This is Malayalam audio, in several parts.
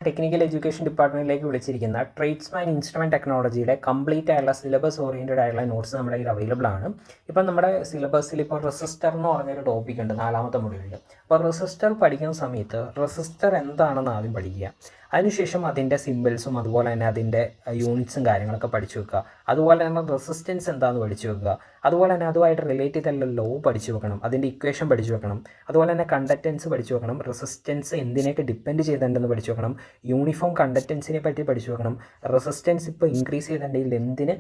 ടെക്നിക്കൽ എഡ്യൂക്കേഷൻ ഡിപ്പാർട്ട്മെൻറ്റിലേക്ക് വിളിച്ചിരിക്കുന്ന ട്രേഡ്സ്മാൻ ഇൻസ്ട്രുമെൻറ്റ് ടെക്നോളജിയുടെ കംപ്ലീറ്റ് ആയുള്ള സിലബസ് ഓറിയൻറ്റഡ് ആയുള്ള നോട്ട്സ് നമ്മുടെ കയ്യിൽ അവൈലബിൾ ആണ്. ഇപ്പം നമ്മുടെ സിലബസിൽ ഇപ്പോൾ റെസിസ്റ്റർ എന്ന് പറഞ്ഞൊരു ടോപ്പിക് ഉണ്ട് 4ാമത്തെ മൊഡ്യൂളിൽ. അപ്പോൾ റെസിസ്റ്റർ പഠിക്കുന്ന സമയത്ത് റെസിസ്റ്റർ എന്താണെന്ന് ആദ്യം പഠിക്കുക. അതിനുശേഷം അതിൻ്റെ സിമ്പിൾസും അതുപോലെ തന്നെ അതിൻ്റെ യൂണിറ്റ്സും കാര്യങ്ങളൊക്കെ പഠിച്ചു വെക്കുക. അതുപോലെ തന്നെ റെസിസ്റ്റൻസ് എന്താണെന്ന് പഠിച്ചു വെക്കുക. അതുപോലെ തന്നെ അതുമായിട്ട് റിലേറ്റ് ചെയ്തുള്ള ലോ പഠിച്ചു വെക്കണം, അതിൻ്റെ ഇക്വേഷൻ പഠിച്ചു വെക്കണം. അതുപോലെ തന്നെ കണ്ടക്റ്റൻസ് പഠിച്ചു വെക്കണം, റെസിസ്റ്റൻസ് എന്തിനെയൊക്കെ ഡിപ്പെൻഡ് ചെയ്തിട്ടുണ്ടെന്ന് പഠിച്ചു വെക്കണം, യൂണിഫോം കണ്ടക്റ്റൻസിനെ പറ്റി പഠിച്ചു വെക്കണം, റെസിസ്റ്റൻസ് ഇപ്പോൾ ഇൻക്രീസ് ചെയ്തിട്ടുണ്ടെങ്കിൽ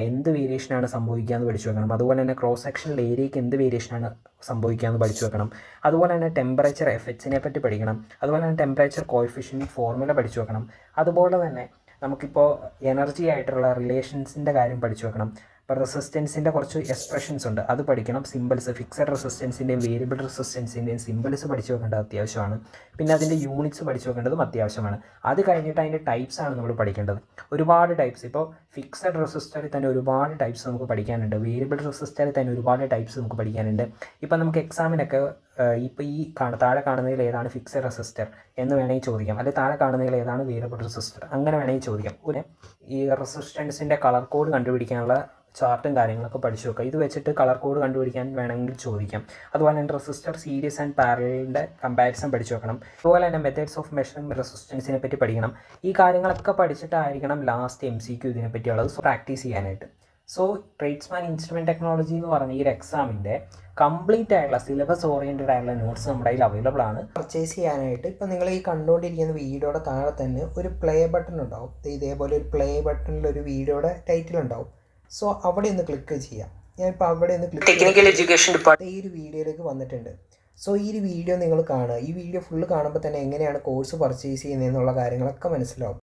എന്ത് വേരിയേഷനാണ് സംഭവിക്കുക എന്ന് പഠിച്ചു വെക്കണം. അതുപോലെ തന്നെ ക്രോസ് സെക്ഷണൽ ഏരിയയ്ക്ക് എന്ത് വേരിയേഷനാണ് സംഭവിക്കുക എന്ന് പഠിച്ചു വെക്കണം. അതുപോലെ തന്നെ ടെമ്പറേച്ചർ എഫക്ട്സിനെ പറ്റി പഠിക്കണം. അതുപോലെ തന്നെ ടെമ്പറേച്ചർ കോഎഫിഷ്യൻ്റ് ഫോർമുല പഠിച്ചു വെക്കണം. അതുപോലെ തന്നെ നമുക്കിപ്പോൾ എനർജി ആയിട്ടുള്ള റിലേഷൻസിൻ്റെ കാര്യം പഠിച്ചു വെക്കണം. ഇപ്പോൾ റെസിസ്റ്റൻസിൻ്റെ കുറച്ച് എക്സ്പ്രഷൻസ് ഉണ്ട്, അത് പഠിക്കണം. സിമ്പിൾസ്, ഫിക്സഡ് റെസിസ്റ്റൻസിൻ്റെയും വേരിയബിൾ റെസിസ്റ്റൻസിൻ്റെയും സിമ്പിൾസ് പഠിച്ചു വെക്കേണ്ടത് അത്യാവശ്യമാണ്. പിന്നെ അതിൻ്റെ യൂണിറ്റ്സ് പഠിച്ചു വെക്കേണ്ടതും അത്യാവശ്യമാണ്. അത് കഴിഞ്ഞിട്ട് അതിൻ്റെ ടൈപ്സ് ആണ് നമ്മൾ പഠിക്കേണ്ടത്. ഒരുപാട് ടൈപ്സ്, ഇപ്പോൾ ഫിക്സഡ് റെസിസ്റ്ററിൽ തന്നെ ഒരുപാട് ടൈപ്സ് നമുക്ക് പഠിക്കാനുണ്ട്. വേരിയബിൾ റെസിസ്റ്ററിൽ തന്നെ ഒരുപാട് ടൈപ്സ് നമുക്ക് പഠിക്കാനുണ്ട്. ഇപ്പം നമുക്ക് എക്സാമിനൊക്കെ ഇപ്പോൾ താഴെ കാണുന്നതിൽ ഏതാണ് ഫിക്സഡ് റെസിസ്റ്റർ എന്ന് വേണമെങ്കിൽ ചോദിക്കാം, അല്ലെങ്കിൽ താഴെ കാണുന്നതിൽ ഏതാണ് വേരിയബിൾ റെസിസ്റ്റർ അങ്ങനെ വേണമെങ്കിൽ ചോദിക്കാം. പിന്നെ ഈ റെസിസ്റ്റൻസിൻ്റെ കളർ കോഡ് കണ്ടുപിടിക്കാനുള്ള ചാർട്ടും കാര്യങ്ങളൊക്കെ പഠിച്ചു വെക്കുക. ഇത് വെച്ചിട്ട് കളർ കോഡ് കണ്ടുപിടിക്കാൻ വേണമെങ്കിൽ ചോദിക്കാം. അതുപോലെ തന്നെ റെസിസ്റ്റർ സീരീസ് ആൻഡ് പാരലലിൻ്റെ കമ്പാരിസൺ പഠിച്ചു വെക്കണം. അതുപോലെ തന്നെ മെത്തേഡ്സ് ഓഫ് മെഷറിംഗ് റെസിസ്റ്റൻസിനെ പറ്റി പഠിക്കണം. ഈ കാര്യങ്ങളൊക്കെ പഠിച്ചിട്ടായിരിക്കണം ലാസ്റ്റ് MCQ ഇതിനെ പറ്റിയുള്ളത് പ്രാക്ടീസ് ചെയ്യാനായിട്ട്. സോ ട്രേഡ്സ്മാൻ ഇൻസ്ട്രുമെൻറ്റ് ടെക്നോളജി എന്ന് പറഞ്ഞ ഈ ഒരു എക്സാമിൻ്റെ കംപ്ലീറ്റ് ആയിട്ടുള്ള സിലബസ് ഓറിയൻറ്റഡ് ആയിട്ടുള്ള നോട്ട്സ് നമ്മുടെ കയ്യിൽ അവൈലബിൾ ആണ്. പർച്ചേസ് ചെയ്യാനായിട്ട് ഇപ്പോൾ നിങ്ങൾ ഈ കണ്ടുകൊണ്ടിരിക്കുന്ന വീഡിയോയുടെ താഴെ തന്നെ ഒരു പ്ലേ ബട്ടൺ ഉണ്ടാവും. ഇതേപോലെ ഒരു പ്ലേ ബട്ടണിൽ ഒരു വീഡിയോയുടെ ടൈറ്റിൽ ഉണ്ടാവും. സോ അവിടെ ഒന്ന് ക്ലിക്ക് ചെയ്യാം. ഞാനിപ്പോൾ അവിടെ ഒന്ന് ക്ലിക്ക് ടെക്നിക്കൽ എഡ്യൂക്കേഷൻ ഡിപ്പാർട്ട്മെൻറ്റ് ഈ ഒരു വീഡിയോയിലേക്ക് വന്നിട്ടുണ്ട്. സോ ഈ ഒരു വീഡിയോ നിങ്ങൾ കാണുക. ഈ വീഡിയോ ഫുള്ള് കാണുമ്പോൾ തന്നെ എങ്ങനെയാണ് കോഴ്സ് പർച്ചേസ് ചെയ്യുന്നതെന്നുള്ള കാര്യങ്ങളൊക്കെ മനസ്സിലാവും.